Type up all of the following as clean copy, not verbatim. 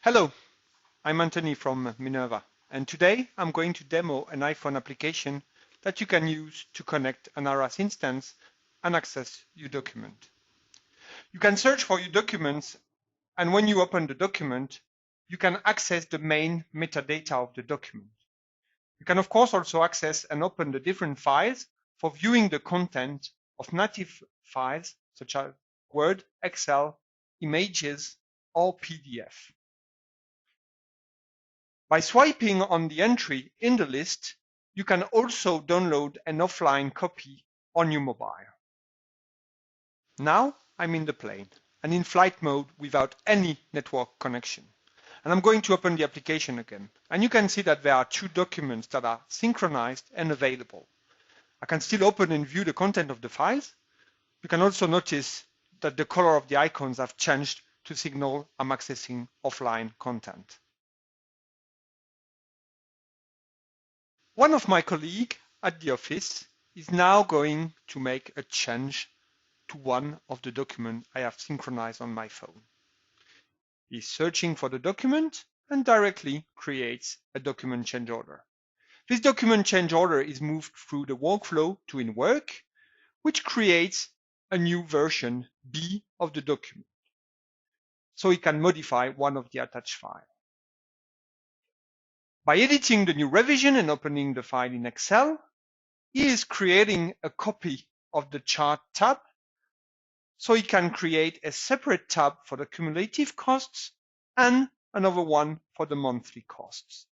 Hello, I'm Anthony from Minerva, and today I'm going to demo an iPhone application that you can use to connect an Aras instance and access your document. You can search for your documents, and when you open the document, you can access the main metadata of the document. You can of course also access and open the different files for viewing the content of native files such as Word, Excel, images, or PDF. By swiping on the entry in the list, you can also download an offline copy on your mobile. Now I'm in the plane and in flight mode without any network connection. And I'm going to open the application again. And you can see that there are two documents that are synchronized and available. I can still open and view the content of the files. You can also notice that the color of the icons have changed to signal I'm accessing offline content. One of my colleagues at the office is now going to make a change to one of the documents I have synchronized on my phone. He's searching for the document and directly creates a document change order. This document change order is moved through the workflow to in work, which creates a new version B of the document, so he can modify one of the attached files. By editing the new revision and opening the file in Excel, he is creating a copy of the chart tab, so he can create a separate tab for the cumulative costs and another one for the monthly costs.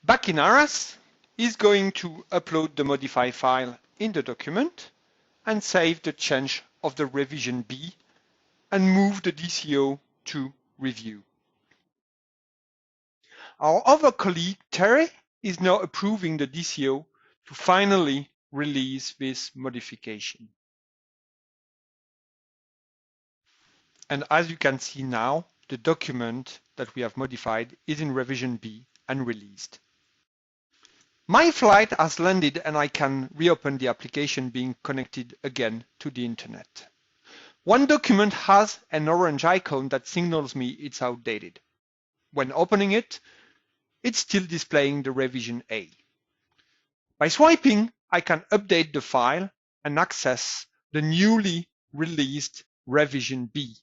Back in Aras, he's going to upload the modified file in the document and save the change of the revision B and move the DCO to review. Our other colleague, Terry, is now approving the DCO to finally release this modification. And as you can see now, the document that we have modified is in revision B and released. My flight has landed and I can reopen the application being connected again to the internet. One document has an orange icon that signals me it's outdated. When opening it, it's still displaying the revision A. By swiping, I can update the file and access the newly released revision B.